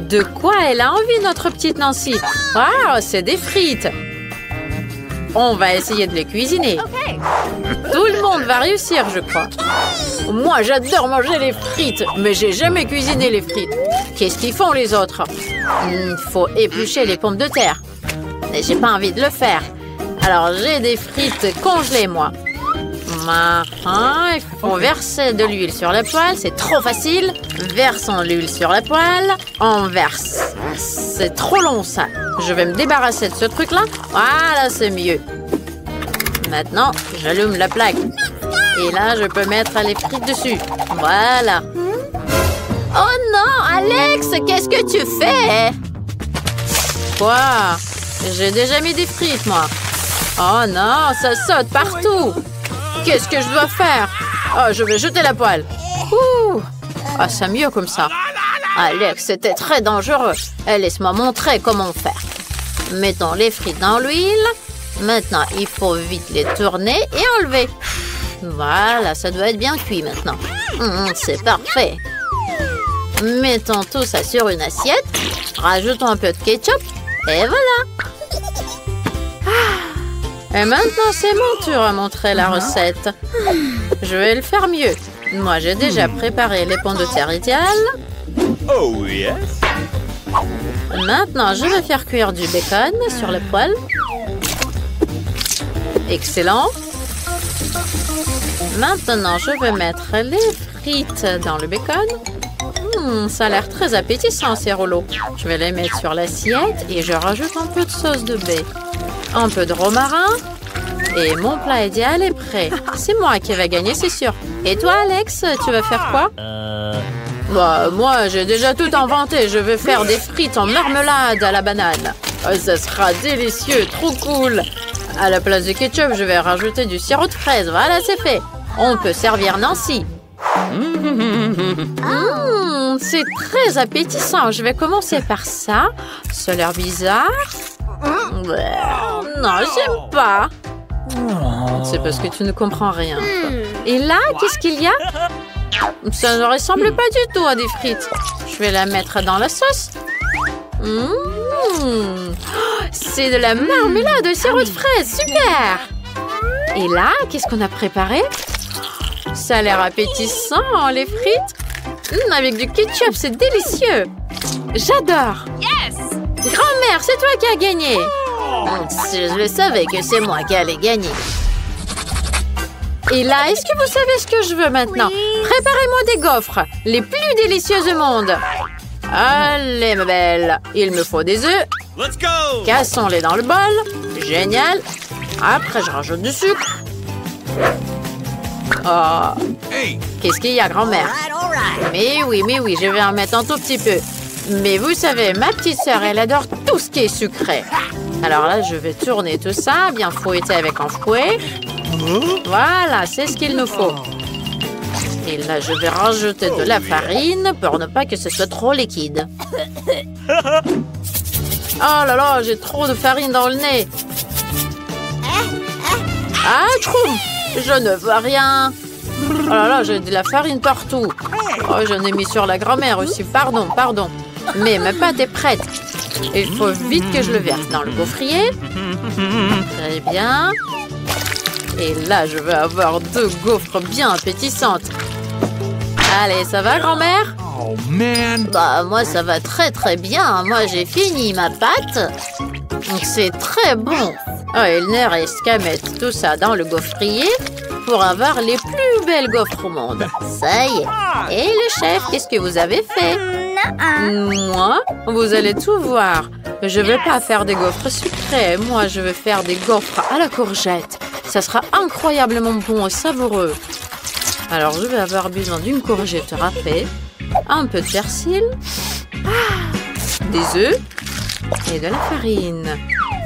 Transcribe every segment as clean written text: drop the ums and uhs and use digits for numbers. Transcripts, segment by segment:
De quoi elle a envie, notre petite Nancy? Ah, c'est des frites. On va essayer de les cuisiner. Tout le monde va réussir, je crois. Moi, j'adore manger les frites, mais j'ai jamais cuisiné les frites. Qu'est-ce qu'ils font, les autres? Il faut éplucher les pommes de terre. Mais j'ai pas envie de le faire. Alors, j'ai des frites congelées, moi. Il faut verser de l'huile sur la poêle. C'est trop facile. Versons l'huile sur la poêle. On verse. C'est trop long, ça. Je vais me débarrasser de ce truc-là. Voilà, c'est mieux. Maintenant, j'allume la plaque. Et là, je peux mettre les frites dessus. Voilà. Oh non, Alex, qu'est-ce que tu fais? Quoi? J'ai déjà mis des frites, moi. Oh non, ça saute partout. Qu'est-ce que je dois faire? Oh, je vais jeter la poêle. Ouh. Ah, c'est mieux comme ça. Alex, c'était très dangereux. Laisse-moi montrer comment faire. Mettons les frites dans l'huile. Maintenant, il faut vite les tourner et enlever. Voilà, ça doit être bien cuit maintenant. C'est parfait. Mettons tout ça sur une assiette. Rajoutons un peu de ketchup. Et voilà. Et maintenant, c'est mon tour à montrer la recette. Je vais le faire mieux. Moi, j'ai déjà préparé les pommes de terre idéales. Oh yes. Maintenant, je vais faire cuire du bacon sur la poêle. Excellent. Maintenant, je vais mettre les frites dans le bacon. Ça a l'air très appétissant, ces rouleaux. Je vais les mettre sur l'assiette et je rajoute un peu de sauce de baie. Un peu de romarin. Et mon plat idéal est prêt. C'est moi qui vais gagner, c'est sûr. Et toi, Alex, tu vas faire quoi? Moi, j'ai déjà tout inventé. Je vais faire des frites en marmelade à la banane. Ça sera délicieux, trop cool. À la place de ketchup, je vais rajouter du sirop de fraise. Voilà, c'est fait. On peut servir Nancy. C'est très appétissant. Je vais commencer par ça. Ça a l'air bizarre. Non, j'aime pas. C'est parce que tu ne comprends rien. Et là, qu'est-ce qu'il y a? Ça ne ressemble pas du tout à des frites. Je vais la mettre dans la sauce. C'est de la marmelade au sirop de fraise. Super! Et là, qu'est-ce qu'on a préparé? Ça a l'air appétissant, les frites. Avec du ketchup, c'est délicieux. J'adore. Grand-mère, c'est toi qui as gagné. Je le savais que c'est moi qui allais gagner. Et là, est-ce que vous savez ce que je veux maintenant? Préparez-moi des gaufres, les plus délicieuses au monde. Allez, ma belle. Il me faut des œufs. Cassons-les dans le bol. Génial. Après, je rajoute du sucre. Oh. Qu'est-ce qu'il y a, grand-mère? Mais oui, je vais en mettre un tout petit peu. Mais vous savez, ma petite sœur, elle adore tout ce qui est sucré. Alors là, je vais tourner tout ça, bien fouetter avec un fouet. Voilà, c'est ce qu'il nous faut. Et là, je vais rajouter de la farine pour ne pas que ce soit trop liquide. Oh là là, j'ai trop de farine dans le nez. Ah, troum! Je ne vois rien. Oh là là, j'ai de la farine partout. Oh, j'en ai mis sur la grand-mère aussi. Pardon. Mais ma pâte est prête. Il faut vite que je le verse dans le gaufrier. Très bien. Et là, je vais avoir 2 gaufres bien appétissantes. Allez, ça va, grand-mère? Oh, man. Moi, ça va très, très bien. Moi, j'ai fini ma pâte. Donc, c'est très bon. Oh, il ne reste qu'à mettre tout ça dans le gaufrier pour avoir les plus belles gaufres au monde. Ça y est. Et le chef, qu'est-ce que vous avez fait? Moi? Vous allez tout voir. Je ne vais pas faire des gaufres sucrées. Moi, je vais faire des gaufres à la courgette. Ça sera incroyablement bon et savoureux. Alors, je vais avoir besoin d'une courgette râpée, un peu de persil, des œufs et de la farine.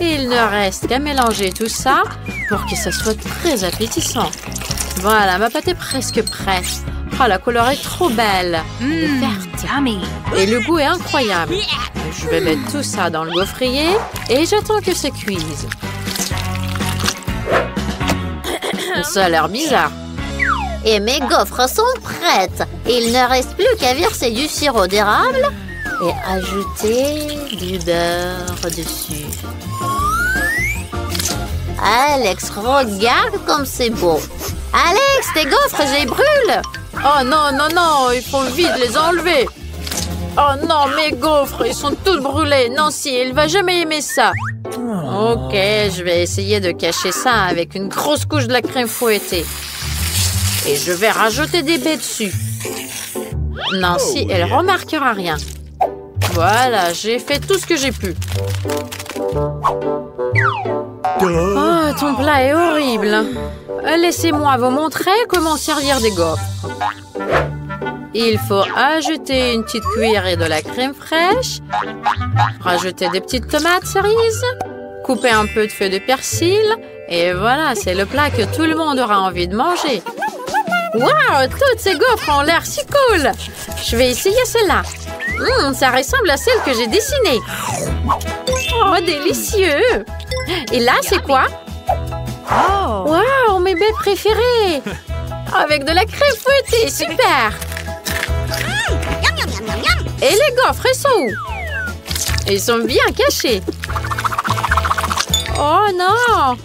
Et il ne reste qu'à mélanger tout ça pour que ça soit très appétissant. Voilà, ma pâte est presque prête. Oh, la couleur est trop belle. Elle est verte. Et le goût est incroyable. Je vais mettre tout ça dans le gaufrier et j'attends que ça cuise. Ça a l'air bizarre. Et mes gaufres sont prêtes. Il ne reste plus qu'à verser du sirop d'érable. et ajouter du beurre dessus. Alex, regarde comme c'est beau. Alex, tes gaufres, je les brûle. Oh non, non, non, il faut vite les enlever. Oh non, mes gaufres, ils sont toutes brûlés. Nancy, elle va jamais aimer ça. Ok, je vais essayer de cacher ça avec une grosse couche de la crème fouettée. Et je vais rajouter des baies dessus. Nancy, elle remarquera rien. Voilà, j'ai fait tout ce que j'ai pu. Oh, ton plat est horrible. Laissez-moi vous montrer comment servir des gaufres. Il faut ajouter une petite cuillerée de la crème fraîche, rajouter des petites tomates cerises, couper un peu de feuilles de persil, et voilà, c'est le plat que tout le monde aura envie de manger. Waouh, toutes ces gaufres ont l'air si cool! Je vais essayer celle-là. Ça ressemble à celle que j'ai dessinée. Oh, délicieux! Et là, c'est quoi? Waouh, mes baies préférées! Avec de la crème fouettée, super! Et les gaufres, ils sont où? Ils sont bien cachés. Oh non!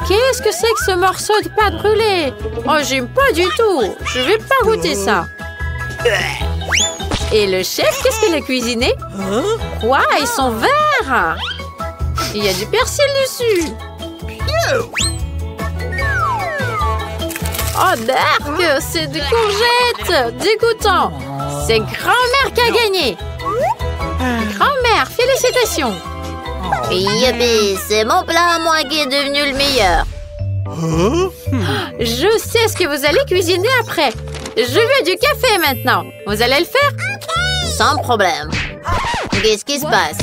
Qu'est-ce que c'est que ce morceau de pâte brûlée? Oh, j'aime pas du tout. Je vais pas goûter ça. Et le chef, qu'est-ce qu'il a cuisiné? Quoi? Ils sont verts! Il y a du persil dessus. Oh, Dark, c'est des courgettes! Dégoûtant! C'est grand-mère qui a gagné! Grand-mère, félicitations! Yippee, c'est mon plat à moi qui est devenu le meilleur. Je sais ce que vous allez cuisiner après. Je veux du café maintenant. Vous allez le faire? Sans problème. Qu'est-ce qui se passe?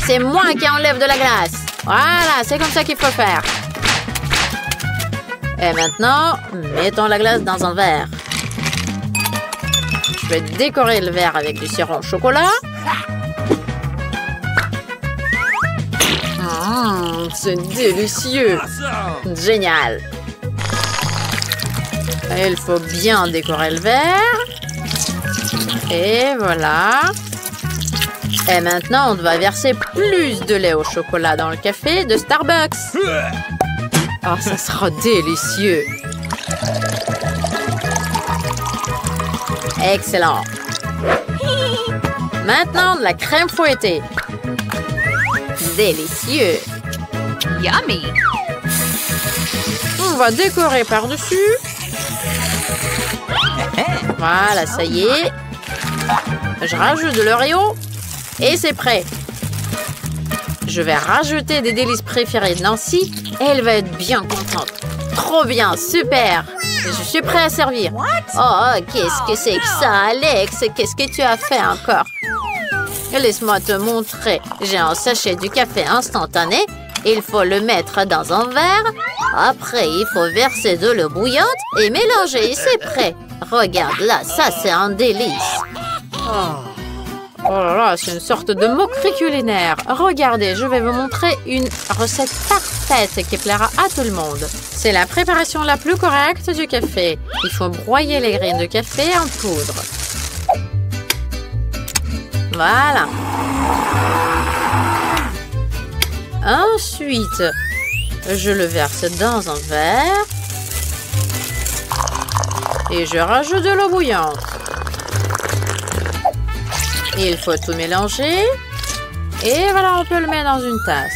C'est moi qui enlève de la glace. Voilà, c'est comme ça qu'il faut faire. Et maintenant, mettons la glace dans un verre. Je vais décorer le verre avec du sirop au chocolat. C'est délicieux. Génial. Il faut bien décorer le verre. Et voilà. Et maintenant, on doit verser plus de lait au chocolat dans le café de Starbucks. Oh, ça sera délicieux. Excellent. Maintenant, de la crème fouettée. Délicieux. Yummy. On va décorer par-dessus. Voilà, ça y est. Je rajoute de l'Oreo. Et c'est prêt. Je vais rajouter des délices préférées de Nancy. Elle va être bien contente. Trop bien, super. Je suis prêt à servir. Oh, qu'est-ce que c'est que ça, Alex? Qu'est-ce que tu as fait encore? Laisse-moi te montrer. J'ai un sachet du café instantané. Il faut le mettre dans un verre. Après, il faut verser de l'eau bouillante et mélanger. C'est prêt. Regarde là, ça c'est un délice. Oh là là, c'est une sorte de moquerie culinaire. Regardez, je vais vous montrer une recette parfaite qui plaira à tout le monde. C'est la préparation la plus correcte du café. Il faut broyer les graines de café en poudre. Voilà. Ensuite, je le verse dans un verre. Et je rajoute de l'eau bouillante. Il faut tout mélanger. Et voilà, on peut le mettre dans une tasse.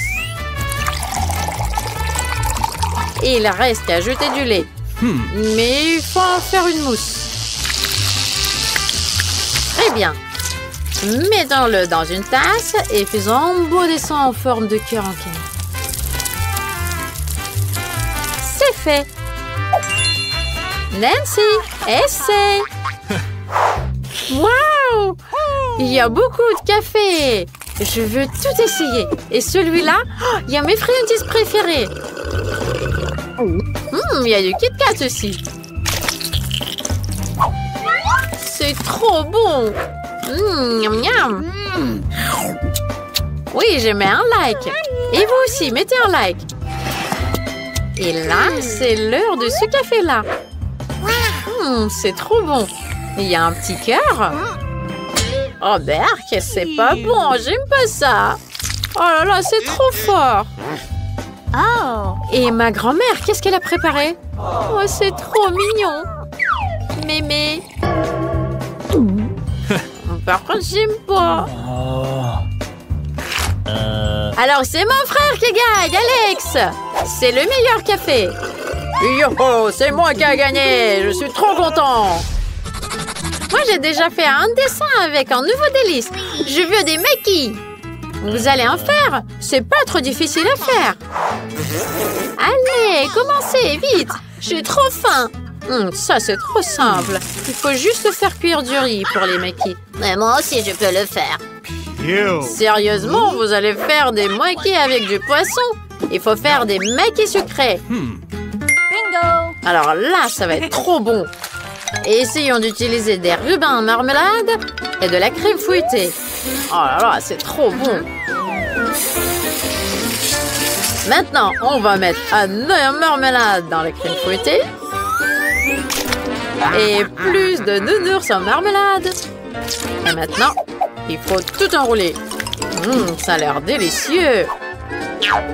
Il reste qu'à ajouter du lait. Mais il faut en faire une mousse. Très bien. Mettons-le dans une tasse et faisons emboîter ça en forme de cœur en canne. C'est fait. Nancy, essaye. Waouh! Il y a beaucoup de café. Je veux tout essayer. Et celui-là, il y a mes friandises préférées. Il y a du Kit Kat aussi. C'est trop bon. Miam miam. Oui, je mets un like. Et vous aussi, mettez un like. Et là, c'est l'heure de ce café-là. C'est trop bon. Il y a un petit cœur. Oh, Berk, c'est pas bon, j'aime pas ça. Oh là là, c'est trop fort. Oh. Et ma grand-mère, qu'est-ce qu'elle a préparé? Oh, c'est trop mignon. Mémé. Par contre, j'aime pas. Alors, c'est mon frère qui gagne, Alex. C'est le meilleur café. Yo, c'est moi qui ai gagné. Je suis trop content. Moi, j'ai déjà fait un dessin avec un nouveau délice. Je veux des maquis. Vous allez en faire? C'est pas trop difficile à faire. Allez, commencez, vite. J'ai trop faim. Ça, c'est trop simple. Il faut juste faire cuire du riz pour les maquis. Mais moi aussi, je peux le faire. Sérieusement, vous allez faire des maquis avec du poisson? Il faut faire des maquis sucrés. Bingo! Alors là, ça va être trop bon. Et essayons d'utiliser des rubans en marmelade et de la crème fouettée. Oh là là, c'est trop bon. Maintenant, on va mettre un œuf en marmelade dans la crème fouettée. Et plus de nounours en marmelade. Et maintenant, il faut tout enrouler. Ça a l'air délicieux.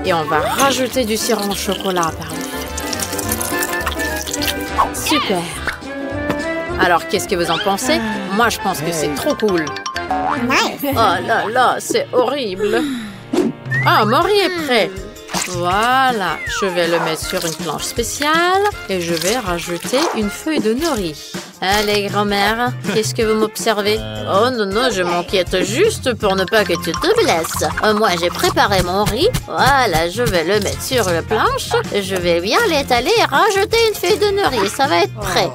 Et on va rajouter du sirop au chocolat par-dessus. Super. Alors, qu'est-ce que vous en pensez? Moi, je pense que c'est trop cool. Nice. Oh là là, c'est horrible. Ah, mon riz est prêt. Voilà, je vais le mettre sur une planche spéciale et je vais rajouter une feuille de nori. Allez, grand-mère, qu'est-ce que vous m'observez? Oh non, non, je m'inquiète juste pour ne pas que tu te blesses. Moi, j'ai préparé mon riz. Voilà, je vais le mettre sur la planche. Je vais bien l'étaler et rajouter une feuille de nori. Ça va être prêt.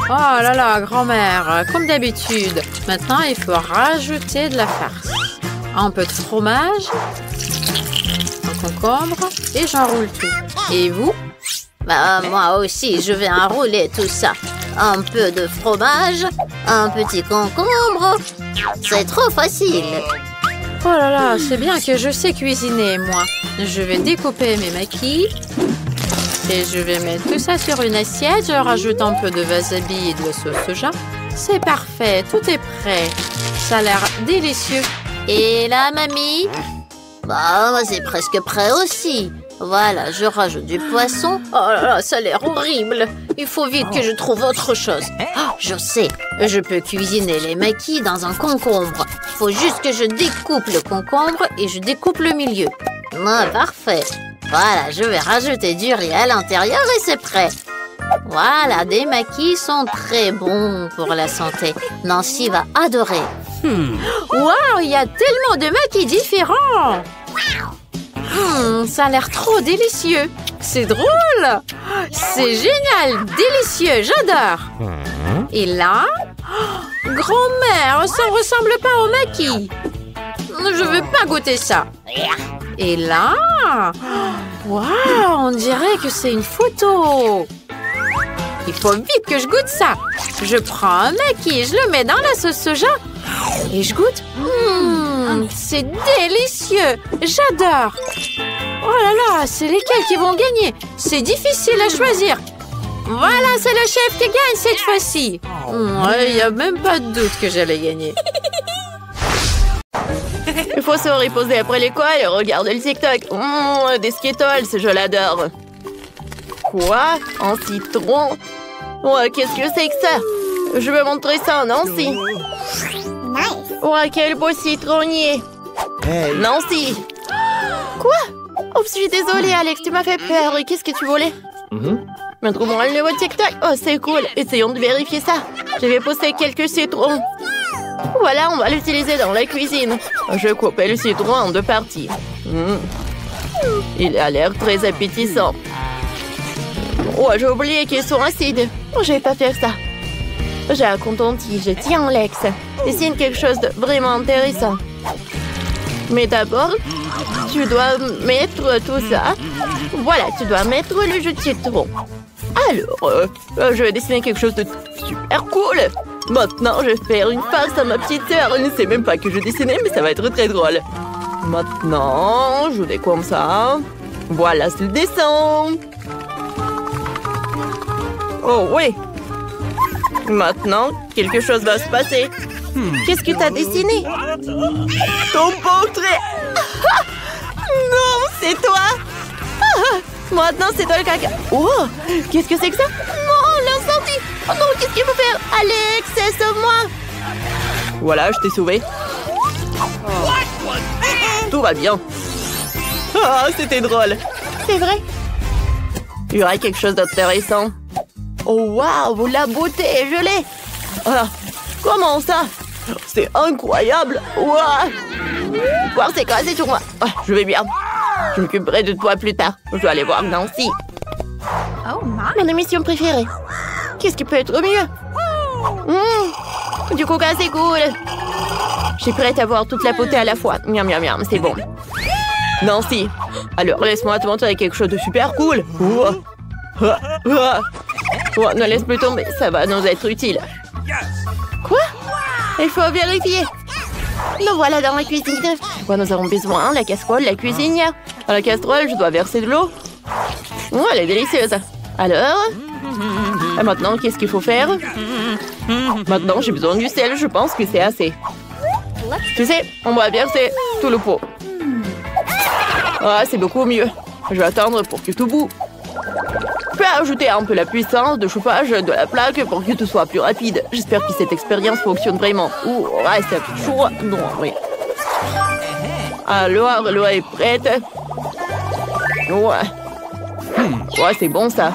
Oh là là, grand-mère, comme d'habitude. Maintenant, il faut rajouter de la farce. Un peu de fromage. Concombre et j'enroule tout. Et vous? Moi aussi, je vais enrouler tout ça. Un peu de fromage, un petit concombre. C'est trop facile. Oh là là, c'est bien que je sais cuisiner, moi. Je vais découper mes maquis. Et je vais mettre tout ça sur une assiette. Je rajoute un peu de wasabi et de la sauce soja. C'est parfait, tout est prêt. Ça a l'air délicieux. Et là, mamie? C'est presque prêt aussi. Voilà, je rajoute du poisson. Oh là là, ça a l'air horrible. Il faut vite que je trouve autre chose. Oh, je sais. Je peux cuisiner les maquis dans un concombre. Faut juste que je découpe le concombre et je découpe le milieu. Parfait. Voilà, je vais rajouter du riz à l'intérieur et c'est prêt. Voilà, des maquis sont très bons pour la santé. Nancy va adorer. Waouh, il y a tellement de maquis différents. Ça a l'air trop délicieux. C'est drôle. C'est génial, délicieux, j'adore. Et là, grand-mère, ça ne ressemble pas au maquis. Je veux pas goûter ça. Et là, waouh, on dirait que c'est une photo. Il faut vite que je goûte ça. Je prends un maquis, je le mets dans la sauce soja et je goûte. C'est délicieux. J'adore. Oh là là, c'est lesquels qui vont gagner? C'est difficile à choisir. Voilà, c'est le chef qui gagne cette fois-ci. Il n'y a même pas de doute que j'allais gagner. Il faut se reposer après l'école et regarder le TikTok. Des Skittles, je l'adore. Quoi? Un citron? Ouais, qu'est-ce que c'est que ça? Je vais montrer ça à Nancy. Nice. Ouais, quel beau citronnier. Hey. Nancy! Quoi? Oh, je suis désolée, Alex, tu m'as fait peur. Et qu'est-ce que tu voulais? Mais trouvons le nouveau TikTok. Oh, c'est cool. Essayons de vérifier ça. Je vais poster quelques citrons. Voilà, on va l'utiliser dans la cuisine. Je coupe le citron en 2 parties. Il a l'air très appétissant. Oh, j'ai oublié qu'ils sont acides. Oh, je vais pas faire ça. J'ai un coton-tige. Tiens, Alex. Dessine quelque chose de vraiment intéressant. Mais d'abord, tu dois mettre tout ça. Voilà, tu dois mettre le jus de citron. Alors, je vais dessiner quelque chose de super cool. Maintenant, je vais faire une farce à ma petite sœur. Elle ne sait même pas que je dessinais, mais ça va être très drôle. Maintenant, je fais comme ça. Voilà, c'est le dessin. Oh oui. Maintenant, quelque chose va se passer. Qu'est-ce que t'as dessiné? Ton portrait. Non, c'est toi. Maintenant, c'est toi le caca. Oh, qu'est-ce que c'est que ça? Non, l'incendie. Oh non, qu'est-ce qu'il faut faire? Alex, sauve-moi. Voilà, je t'ai sauvé. Tout va bien. Ah, c'était drôle. C'est vrai. Il y aurait quelque chose d'intéressant. Oh, waouh, la beauté, je l'ai. Ah, comment ça? C'est incroyable. Waouh. Voir c'est cassé sur moi. Ah, je vais bien. Je m'occuperai de toi plus tard. Je dois aller voir Nancy. Mon émission préférée. Qu'est-ce qui peut être mieux? Du coca, c'est cool. Je suis prête à voir toute la potée à la fois. Miam, miam, miam, c'est bon. Nancy, alors laisse-moi te montrer quelque chose de super cool. Ne laisse plus tomber, ça va nous être utile. Quoi? Il faut vérifier. Nous voilà dans la cuisine. Quoi nous avons besoin? La casserole, la cuisinière. Dans la casserole, je dois verser de l'eau. Oh, elle est délicieuse. Alors? Et maintenant, qu'est-ce qu'il faut faire? Maintenant, j'ai besoin du sel. Je pense que c'est assez. Tu sais, on va verser tout le pot. Ah, c'est beaucoup mieux. Je vais attendre pour que tout bout. Je peux ajouter un peu la puissance de chauffage de la plaque pour que tout soit plus rapide. J'espère que cette expérience fonctionne vraiment. Ouh, ouais, c'est chaud. Non, oui. Alors, l'eau est prête. Ouais, c'est bon ça.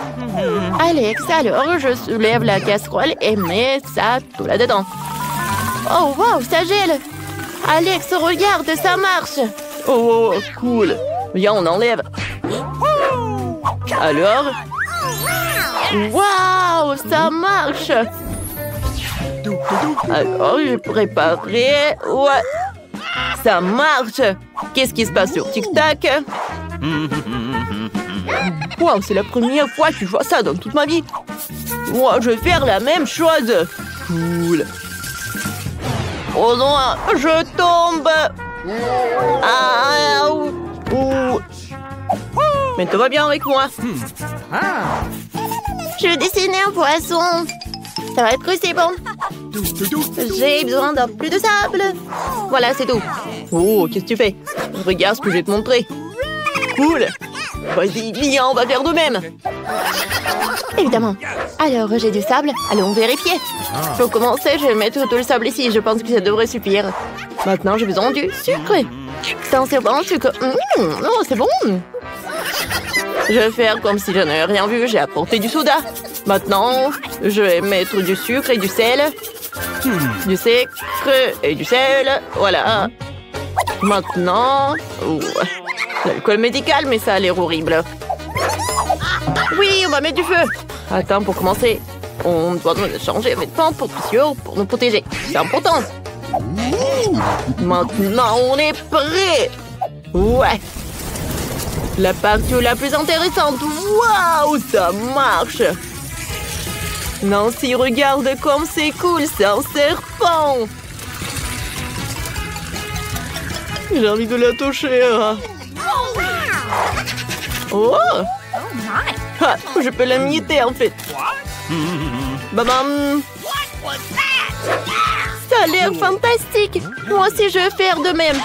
Alex, alors je soulève la casserole et mets ça tout là-dedans. Oh, wow, ça gèle. Alex, regarde, ça marche. Oh, cool. Viens, on enlève. Alors? Waouh, ça marche. Alors, j'ai préparé. Ouais. Ça marche. Qu'est-ce qui se passe sur TikTok? Wow, c'est la première fois que je vois ça dans toute ma vie. Wow, je vais faire la même chose. Cool. Oh non, je tombe. Ah, mais tout va bien avec moi. Je vais dessiner un poisson. Ça va être aussi bon. J'ai besoin d'un peu de sable. Voilà, c'est tout. Oh, qu'est-ce que tu fais? Regarde ce que je vais te montrer. Cool. Vas-y, viens, on va faire de même. Évidemment. Alors, j'ai du sable. Allons vérifier. Pour commencer, je vais mettre tout le sable ici. Je pense que ça devrait suffire. Maintenant, j'ai besoin du sucre. C'est bon, sucre. Oh, c'est bon. Je vais faire comme si je n'avais rien vu. J'ai apporté du soda. Maintenant, je vais mettre du sucre et du sel. Du sucre et du sel. Voilà. Maintenant... l'alcool médical, mais ça a l'air horrible. Oui, on va mettre du feu. Attends, pour commencer, on doit changer de vêtements pour nous protéger. C'est important. Maintenant, on est prêt. Ouais. La partie la plus intéressante. Waouh, ça marche. Nancy, regarde comme c'est cool. C'est un serpent. J'ai envie de la toucher. Oh! Ah, je peux la mietter en fait. Babam! Ça a l'air fantastique. Moi aussi je vais faire de même.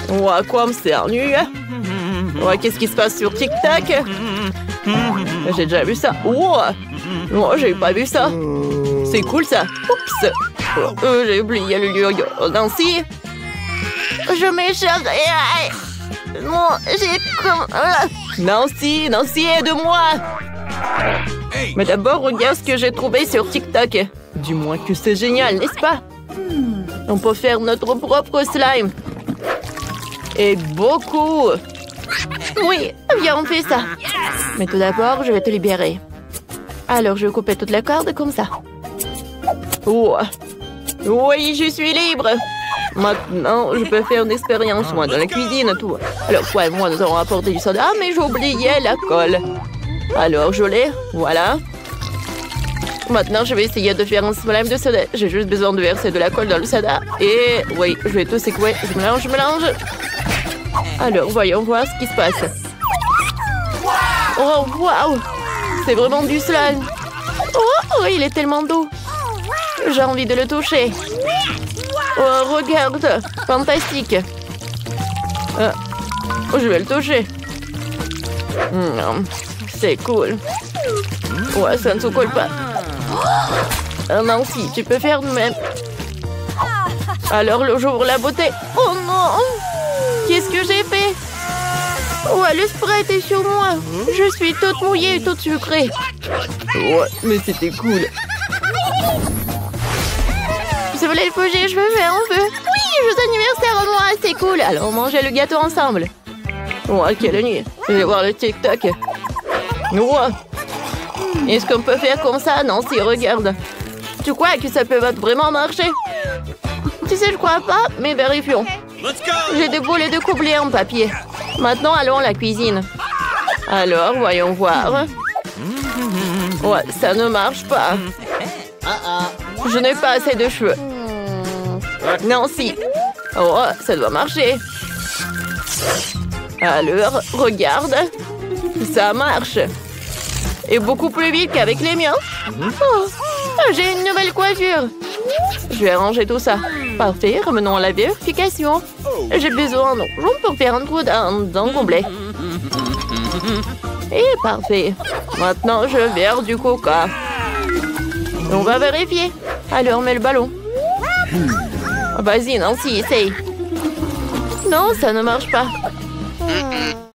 Ouais, quoi me cernu? Ouais, qu'est-ce qui se passe sur TikTok? J'ai déjà vu ça. Oh! Non, j'ai pas vu ça. C'est cool ça. Oups! J'ai oublié le yo-yo. Nancy? Je m'échappe. Non, j'ai comme... Nancy, aide-moi. Mais d'abord, regarde ce que j'ai trouvé sur TikTok. Du moins que c'est génial, n'est-ce pas? On peut faire notre propre slime. Et beaucoup. Oui, viens, on fait ça. Mais tout d'abord, je vais te libérer. Alors, je vais couper toute la corde comme ça. Oh. Oui, je suis libre. Maintenant, je peux faire une expérience, moi, dans la cuisine, tout. Alors, toi et moi, nous avons apporté du soda, mais j'oubliais la colle. Alors, je l'ai, voilà. Maintenant, je vais essayer de faire un slime de soda. J'ai juste besoin de verser de la colle dans le soda. Et, oui, je vais tout secouer. Je mélange. Alors, voyons voir ce qui se passe. Oh, waouh! C'est vraiment du slime. Oh, il est tellement doux. J'ai envie de le toucher. Oh, regarde. Fantastique. Je vais le toucher. C'est cool. Ouais, ça ne se colle pas. Nancy, tu peux faire de même. Alors, j'ouvre la beauté. Oh non! Qu'est-ce que j'ai fait? Ouais, le spray était sur moi. Je suis toute mouillée et toute sucrée. Ouais, mais c'était cool. Vous voulez le projet? Je veux faire un peu. Oui, joyeux anniversaire à moi, c'est cool. Alors, on mangeait le gâteau ensemble. Ouais, quelle nuit. Je vais voir le TikTok. Ouais. Est-ce qu'on peut faire comme ça? Non, si, regarde. Tu crois que ça peut vraiment marcher? Tu sais, je crois pas, mais vérifions. J'ai des boulets de coubler en papier. Maintenant, allons à la cuisine. Alors, voyons voir. Ouais, ça ne marche pas. Je n'ai pas assez de cheveux. Non, si. Oh, ça doit marcher. Alors, regarde. Ça marche. Et beaucoup plus vite qu'avec les miens. Oh, j'ai une nouvelle coiffure. Je vais arranger tout ça. Parfait, revenons à la vérification. J'ai besoin d'un rond pour faire un trou d'un complet. Et parfait. Maintenant, je verse du coca. On va vérifier. Alors, mets le ballon. Vas-y, Nancy, essaye. Non, ça ne marche pas.